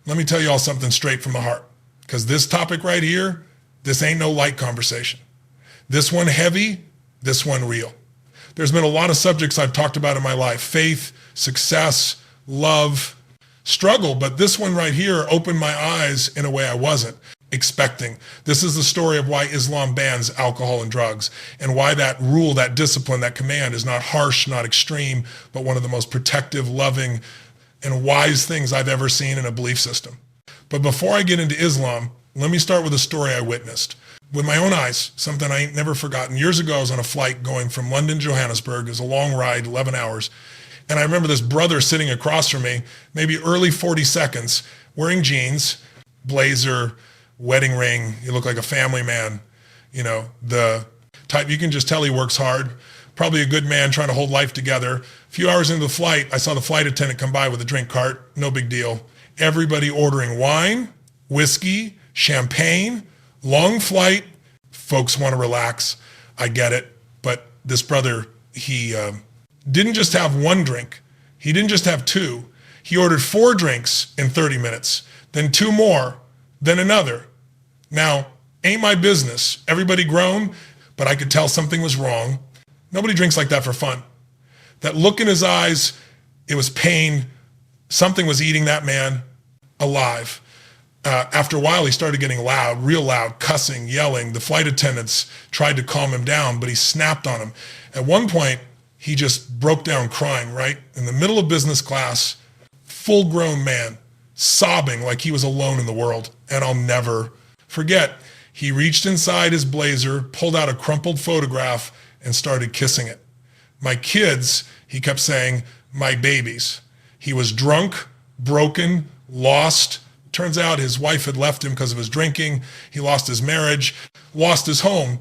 Let me tell you all something straight from the heart, because this topic right here, this ain't no light conversation. This one heavy, this one real. There's been a lot of subjects I've talked about in my life: faith, success, love, struggle, but this one right here opened my eyes in a way I wasn't expecting. This is the story of why Islam bans alcohol and drugs, and why that rule, that discipline, that command is not harsh, not extreme, but one of the most protective, loving, and wise things I've ever seen in a belief system. But before I get into Islam, let me start with a story I witnessed with my own eyes, something I ain't never forgotten. Years ago, I was on a flight going from London to Johannesburg. It was a long ride, 11 hours. And I remember this brother sitting across from me, maybe early 40s, wearing jeans, blazer, wedding ring. He looked like a family man, you know, the type you can just tell he works hard. Probably a good man trying to hold life together. A few hours into the flight, I saw the flight attendant come by with a drink cart. No big deal. Everybody ordering wine, whiskey, champagne, long flight. Folks want to relax. I get it. But this brother, he didn't just have one drink. He didn't just have two. He ordered 4 drinks in 30 minutes, then 2 more, then another. Now, ain't my business. Everybody groaned, but I could tell something was wrong. Nobody drinks like that for fun. That look in his eyes, it was pain. Something was eating that man alive. After a while, he started getting loud, real loud, cussing, yelling. The flight attendants tried to calm him down, but he snapped on him. At one point, he just broke down crying, right? In the middle of business class, full-grown man, sobbing like he was alone in the world. And I'll never forget, he reached inside his blazer, pulled out a crumpled photograph, and started kissing it. My kids, he kept saying, my babies. He was drunk, broken, lost. Turns out his wife had left him because of his drinking. He lost his marriage, lost his home.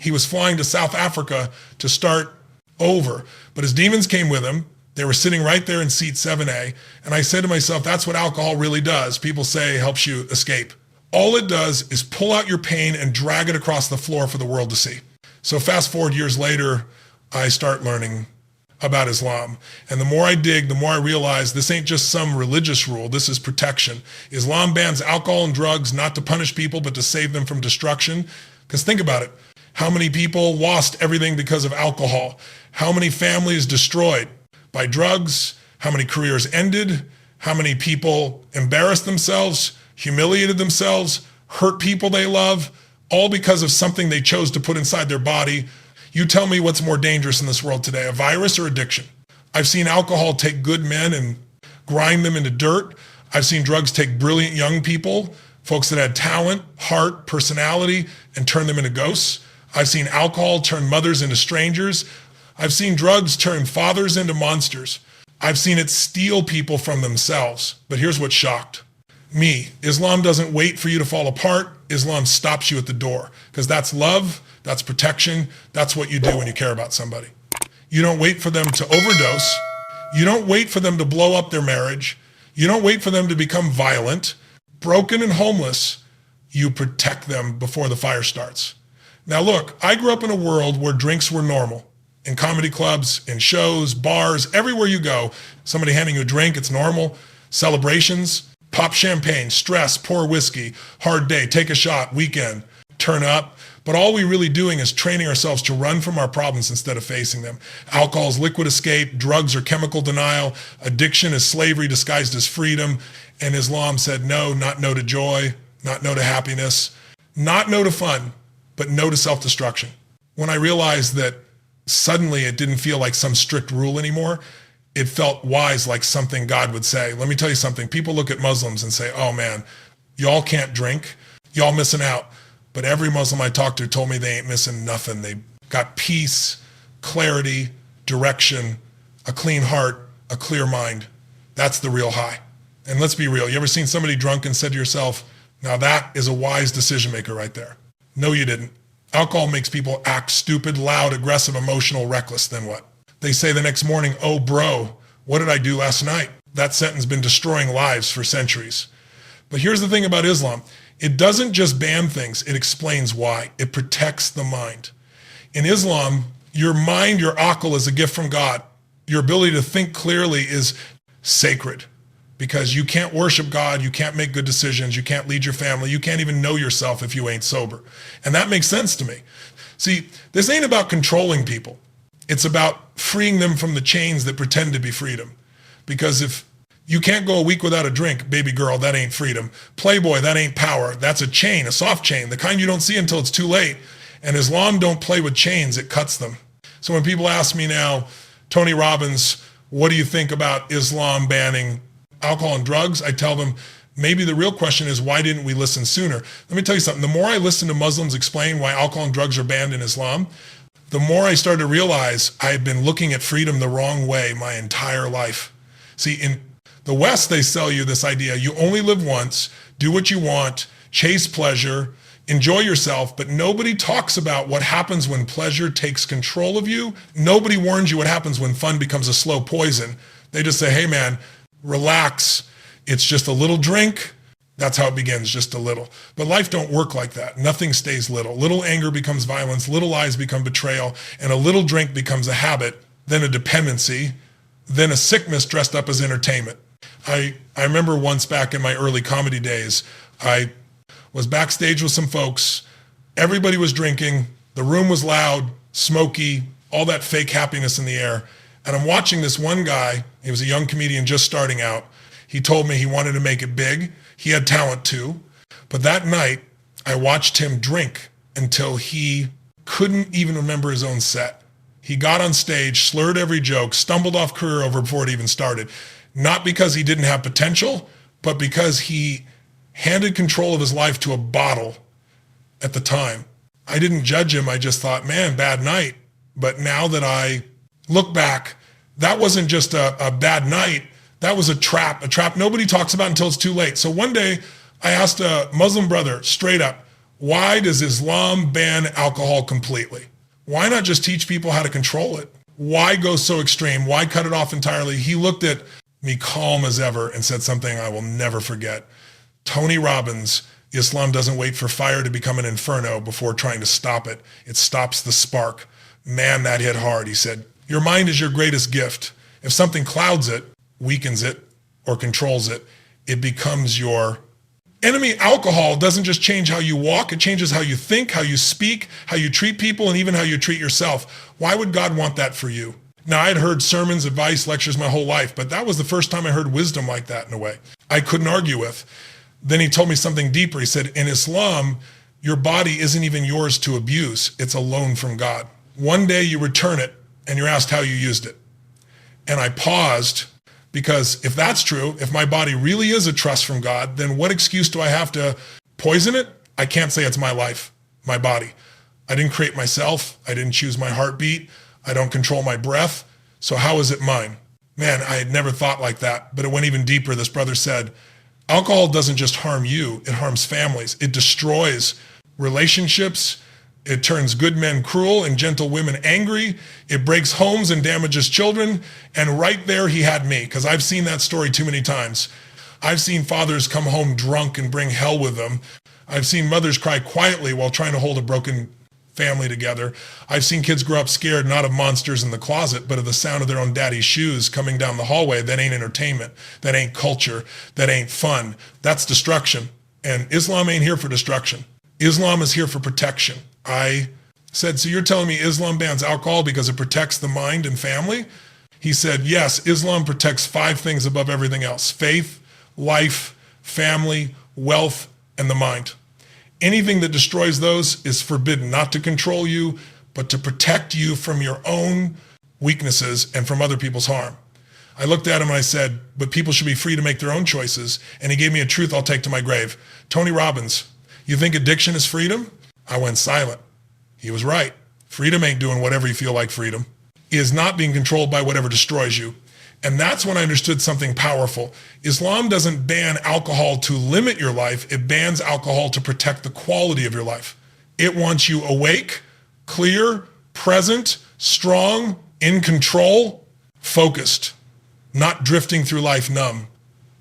He was flying to South Africa to start over. But his demons came with him. They were sitting right there in seat 7A. And I said to myself, that's what alcohol really does. People say it helps you escape. All it does is pull out your pain and drag it across the floor for the world to see. So fast forward years later, I start learning about Islam. And the more I dig, the more I realize this ain't just some religious rule, this is protection. Islam bans alcohol and drugs not to punish people, but to save them from destruction. Because think about it. How many people lost everything because of alcohol? How many families destroyed by drugs? How many careers ended? How many people embarrassed themselves, humiliated themselves, hurt people they love, all because of something they chose to put inside their body? You tell me what's more dangerous in this world today, a virus or addiction? I've seen alcohol take good men and grind them into dirt. I've seen drugs take brilliant young people, folks that had talent, heart, personality, and turn them into ghosts. I've seen alcohol turn mothers into strangers. I've seen drugs turn fathers into monsters. I've seen it steal people from themselves. But here's what shocked me. Islam doesn't wait for you to fall apart. Islam stops you at the door, because that's love. That's protection. That's what you do when you care about somebody. You don't wait for them to overdose. You don't wait for them to blow up their marriage. You don't wait for them to become violent, broken and homeless. You protect them before the fire starts. Now look, I grew up in a world where drinks were normal. In comedy clubs, in shows, bars, everywhere you go, somebody handing you a drink, it's normal. Celebrations, pop champagne, stress, pour whiskey, hard day, take a shot, weekend, turn up. But all we're really doing is training ourselves to run from our problems instead of facing them. Alcohol is liquid escape, drugs are chemical denial, addiction is slavery disguised as freedom. And Islam said no, not no to joy, not no to happiness, not no to fun, but no to self-destruction. When I realized that suddenly it didn't feel like some strict rule anymore, it felt wise, like something God would say. Let me tell you something. People look at Muslims and say, oh man, y'all can't drink, y'all missing out. But every Muslim I talked to told me they ain't missing nothing. They got peace, clarity, direction, a clean heart, a clear mind. That's the real high. And let's be real. You ever seen somebody drunk and said to yourself, now that is a wise decision maker right there? No, you didn't. Alcohol makes people act stupid, loud, aggressive, emotional, reckless. Then what? They say the next morning, oh bro, what did I do last night? That sentence has been destroying lives for centuries. But here's the thing about Islam. It doesn't just ban things, it explains why. It protects the mind. In Islam, your mind, your aql, is a gift from God. Your ability to think clearly is sacred, because you can't worship God, you can't make good decisions, you can't lead your family, you can't even know yourself if you ain't sober. And that makes sense to me. See, this ain't about controlling people. It's about freeing them from the chains that pretend to be freedom. Because if you can't go a week without a drink, baby girl, that ain't freedom. Playboy, that ain't power. That's a chain, a soft chain, the kind you don't see until it's too late. And Islam don't play with chains, it cuts them. So when people ask me now, Tony Robbins, what do you think about Islam banning alcohol and drugs? I tell them, maybe the real question is, why didn't we listen sooner? Let me tell you something. The more I listen to Muslims explain why alcohol and drugs are banned in Islam, the more I started to realize I had been looking at freedom the wrong way my entire life. See, in the West, they sell you this idea, you only live once, do what you want, chase pleasure, enjoy yourself, but nobody talks about what happens when pleasure takes control of you. Nobody warns you what happens when fun becomes a slow poison. They just say, hey man, relax. It's just a little drink. That's how it begins, just a little. But life don't work like that. Nothing stays little. Little anger becomes violence, little lies become betrayal, and a little drink becomes a habit, then a dependency, then a sickness dressed up as entertainment. I remember once back in my early comedy days, I was backstage with some folks. Everybody was drinking. The room was loud, smoky, all that fake happiness in the air. And I'm watching this one guy. He was a young comedian just starting out. He told me he wanted to make it big. He had talent too. But that night, I watched him drink until he couldn't even remember his own set. He got on stage, slurred every joke, stumbled off career over before it even started. Not because he didn't have potential, but because he handed control of his life to a bottle at the time. I didn't judge him. I just thought, man, bad night. But now that I look back, that wasn't just a bad night. That was a trap nobody talks about until it's too late. So one day I asked a Muslim brother straight up, why does Islam ban alcohol completely? Why not just teach people how to control it? Why go so extreme? Why cut it off entirely? He looked at me calm as ever and said something I will never forget. Tony Robbins, Islam doesn't wait for fire to become an inferno before trying to stop it. It stops the spark. Man, that hit hard. He said, your mind is your greatest gift. If something clouds it, weakens it, or controls it, it becomes your enemy. Alcohol doesn't just change how you walk, it changes how you think, how you speak, how you treat people, and even how you treat yourself. Why would God want that for you? Now, I had heard sermons, advice, lectures my whole life, but that was the first time I heard wisdom like that in a way I couldn't argue with. Then he told me something deeper. He said, in Islam, your body isn't even yours to abuse. It's a loan from God. One day you return it and you're asked how you used it. And I paused, because if that's true, if my body really is a trust from God, then what excuse do I have to poison it? I can't say it's my life, my body. I didn't create myself. I didn't choose my heartbeat. I don't control my breath. So how is it mine? Man, I had never thought like that, but it went even deeper. This brother said, alcohol doesn't just harm you, it harms families. It destroys relationships. It turns good men cruel and gentle women angry. It breaks homes and damages children. And right there he had me, because I've seen that story too many times. I've seen fathers come home drunk and bring hell with them. I've seen mothers cry quietly while trying to hold a broken family together. I've seen kids grow up scared not of monsters in the closet, but of the sound of their own daddy's shoes coming down the hallway. That ain't entertainment. That ain't culture. That ain't fun. That's destruction. And Islam ain't here for destruction. Islam is here for protection. I said, so you're telling me Islam bans alcohol because it protects the mind and family? He said, yes, Islam protects 5 things above everything else: faith, life, family, wealth, and the mind. Anything that destroys those is forbidden, not to control you, but to protect you from your own weaknesses and from other people's harm. I looked at him and I said, but people should be free to make their own choices. And he gave me a truth I'll take to my grave. Tony Robbins, you think addiction is freedom? I went silent. He was right. Freedom ain't doing whatever you feel like freedom. It is not being controlled by whatever destroys you. And that's when I understood something powerful. Islam doesn't ban alcohol to limit your life. It bans alcohol to protect the quality of your life. It wants you awake, clear, present, strong, in control, focused, not drifting through life numb.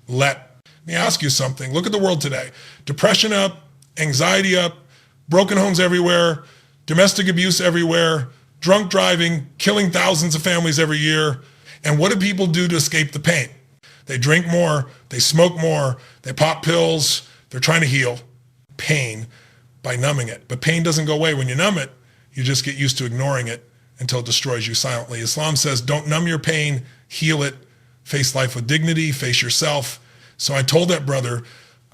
Let me ask you something. Look at the world today. Depression up, anxiety up, broken homes everywhere, domestic abuse everywhere, drunk driving, killing thousands of families every year. And what do people do to escape the pain? They drink more, they smoke more, they pop pills, they're trying to heal pain by numbing it. But pain doesn't go away when you numb it. You just get used to ignoring it until it destroys you silently. Islam says, don't numb your pain, heal it, face life with dignity, face yourself. So I told that brother,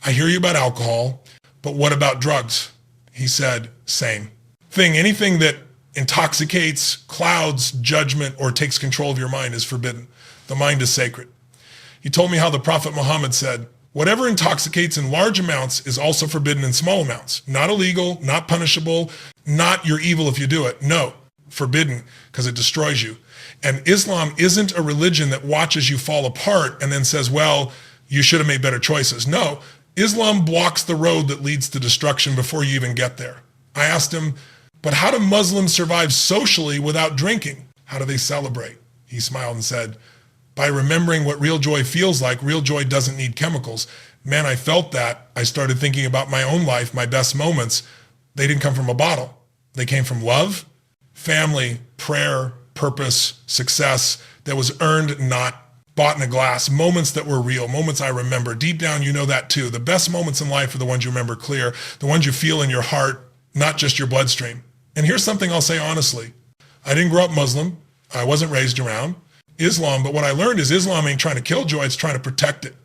I hear you about alcohol, but what about drugs? He said, same thing. Anything that intoxicates, clouds judgment, or takes control of your mind is forbidden. The mind is sacred. He told me how the Prophet Muhammad said, whatever intoxicates in large amounts is also forbidden in small amounts. Not illegal, not punishable, not you're evil if you do it. No, forbidden because it destroys you. And Islam isn't a religion that watches you fall apart and then says, well, you should have made better choices. No, Islam blocks the road that leads to destruction before you even get there. I asked him, but how do Muslims survive socially without drinking? How do they celebrate? He smiled and said, by remembering what real joy feels like. Real joy doesn't need chemicals. Man, I felt that. I started thinking about my own life, my best moments. They didn't come from a bottle. They came from love, family, prayer, purpose, success that was earned, not bought in a glass. Moments that were real, moments I remember. Deep down, you know that too. The best moments in life are the ones you remember clear, the ones you feel in your heart, not just your bloodstream. And here's something I'll say honestly. I didn't grow up Muslim. I wasn't raised around Islam, but what I learned is Islam ain't trying to kill joy, it's trying to protect it.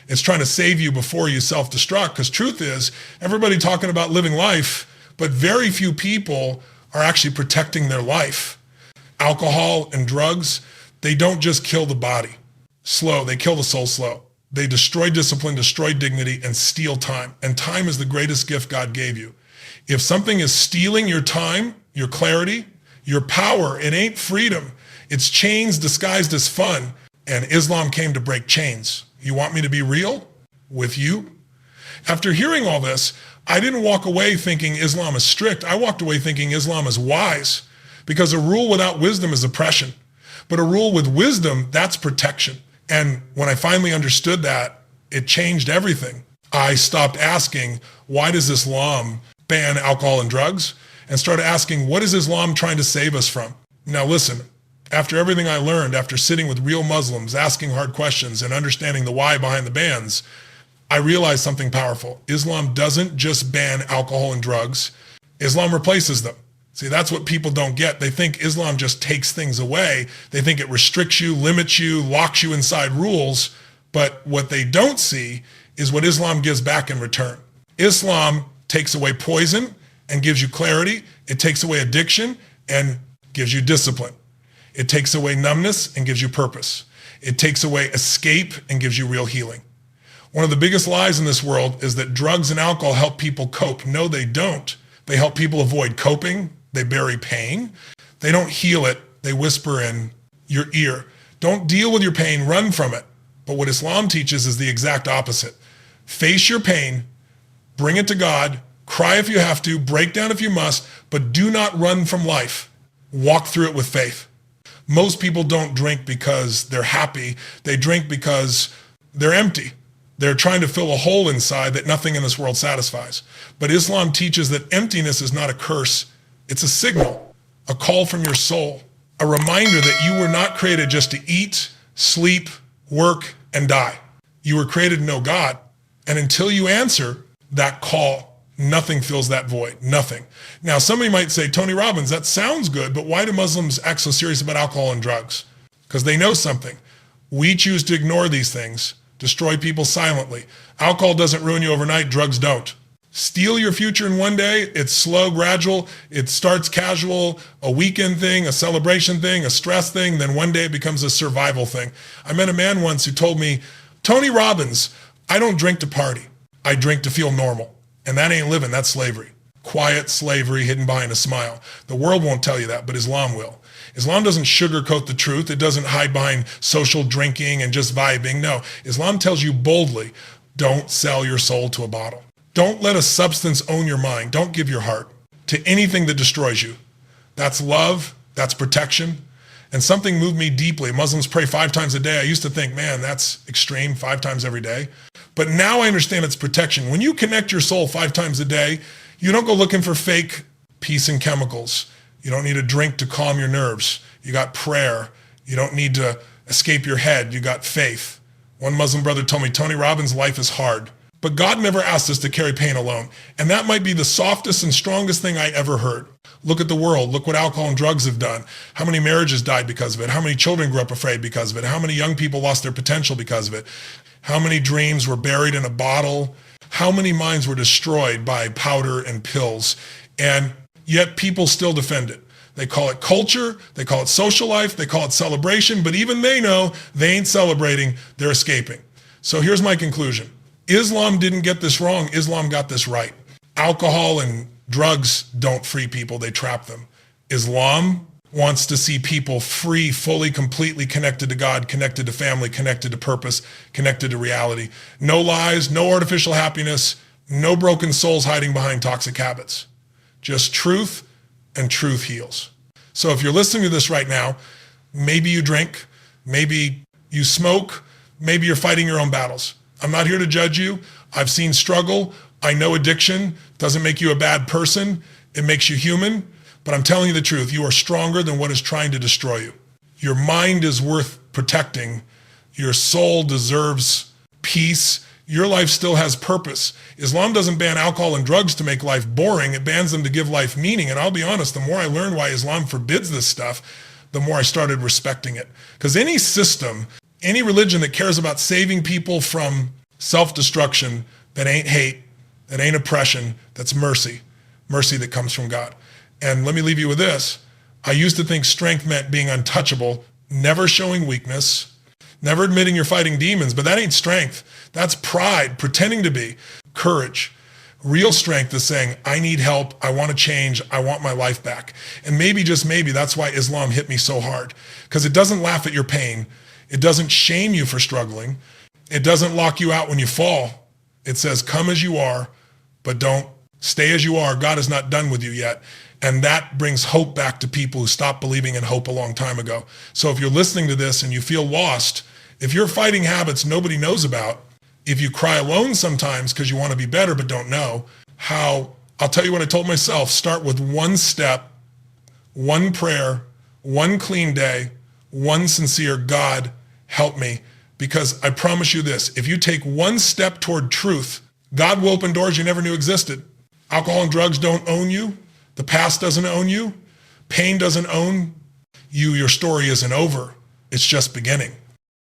It's trying to save you before you self-destruct, because truth is, everybody talking about living life, but very few people are actually protecting their life. Alcohol and drugs, they don't just kill the body slow, they kill the soul slow. They destroy discipline, destroy dignity, and steal time. And time is the greatest gift God gave you. If something is stealing your time, your clarity, your power, it ain't freedom. It's chains disguised as fun, and Islam came to break chains. You want me to be real with you? After hearing all this, I didn't walk away thinking Islam is strict. I walked away thinking Islam is wise, because a rule without wisdom is oppression. But a rule with wisdom, that's protection. And when I finally understood that, it changed everything. I stopped asking, why does Islam ban alcohol and drugs? And started asking, what is Islam trying to save us from? Now listen, after everything I learned, after sitting with real Muslims, asking hard questions and understanding the why behind the bans, I realized something powerful. Islam doesn't just ban alcohol and drugs. Islam replaces them. See, that's what people don't get. They think Islam just takes things away. They think it restricts you, limits you, locks you inside rules. But what they don't see is what Islam gives back in return. Islam takes away poison and gives you clarity. It takes away addiction and gives you discipline. It takes away numbness and gives you purpose. It takes away escape and gives you real healing. One of the biggest lies in this world is that drugs and alcohol help people cope. No, they don't. They help people avoid coping. They bury pain. They don't heal it. They whisper in your ear. Don't deal with your pain, run from it. But what Islam teaches is the exact opposite. Face your pain, bring it to God, cry if you have to, break down if you must, but do not run from life. Walk through it with faith. Most people don't drink because they're happy. They drink because they're empty. They're trying to fill a hole inside that nothing in this world satisfies. But Islam teaches that emptiness is not a curse. It's a signal, a call from your soul, a reminder that you were not created just to eat, sleep, work, and die. You were created to know God. And until you answer that call, nothing fills that void, nothing. Now, somebody might say, Tony Robbins, that sounds good, but why do Muslims act so serious about alcohol and drugs? Because they know something. We choose to ignore these things, destroy people silently. Alcohol doesn't ruin you overnight, drugs don't. Steal your future in one day. It's slow, gradual. It starts casual, a weekend thing, a celebration thing, a stress thing. Then one day it becomes a survival thing. I met a man once who told me, Tony Robbins, I don't drink to party. I drink to feel normal. And that ain't living, that's slavery. Quiet slavery hidden behind a smile. The world won't tell you that, but Islam will. Islam doesn't sugarcoat the truth. It doesn't hide behind social drinking and just vibing. No, Islam tells you boldly, don't sell your soul to a bottle. Don't let a substance own your mind. Don't give your heart to anything that destroys you. That's love, that's protection. And something moved me deeply. Muslims pray 5 times a day. I used to think, man, that's extreme, 5 times every day. But now I understand it's protection. When you connect your soul 5 times a day, you don't go looking for fake peace and chemicals. You don't need a drink to calm your nerves. You got prayer. You don't need to escape your head. You got faith. One Muslim brother told me, Tony Robbins, life is hard. But God never asked us to carry pain alone. And that might be the softest and strongest thing I ever heard. Look at the world. Look what alcohol and drugs have done. How many marriages died because of it? How many children grew up afraid because of it? How many young people lost their potential because of it? How many dreams were buried in a bottle? How many minds were destroyed by powder and pills? And yet people still defend it. They call it culture, they call it social life, they call it celebration, but even they know they ain't celebrating, they're escaping. So here's my conclusion. Islam didn't get this wrong, Islam got this right. Alcohol and drugs don't free people, they trap them. Islam wants to see people free, fully, completely connected to God, connected to family, connected to purpose, connected to reality. No lies, no artificial happiness, no broken souls hiding behind toxic habits. Just truth, and truth heals. So if you're listening to this right now, maybe you drink, maybe you smoke, maybe you're fighting your own battles. I'm not here to judge you. I've seen struggle. I know addiction doesn't make you a bad person. It makes you human. But I'm telling you the truth. You are stronger than what is trying to destroy you. Your mind is worth protecting. Your soul deserves peace. Your life still has purpose. Islam doesn't ban alcohol and drugs to make life boring. It bans them to give life meaning. And I'll be honest, the more I learned why Islam forbids this stuff, the more I started respecting it. Because any system, any religion that cares about saving people from self-destruction, that ain't hate, that ain't oppression, that's mercy. Mercy that comes from God. And let me leave you with this. I used to think strength meant being untouchable, never showing weakness, never admitting you're fighting demons, but that ain't strength. That's pride, pretending to be. Courage. Real strength is saying, I need help, I want to change, I want my life back. And maybe, just maybe, that's why Islam hit me so hard. Because it doesn't laugh at your pain. It doesn't shame you for struggling. It doesn't lock you out when you fall. It says, come as you are, but don't stay as you are. God is not done with you yet. And that brings hope back to people who stopped believing in hope a long time ago. So if you're listening to this and you feel lost, if you're fighting habits nobody knows about, if you cry alone sometimes because you want to be better but don't know how, I'll tell you what I told myself, start with one step, one prayer, one clean day, one sincere God, help me. Because I promise you this, if you take one step toward truth, God will open doors you never knew existed. Alcohol and drugs don't own you. The past doesn't own you. Pain doesn't own you. Your story isn't over. It's just beginning.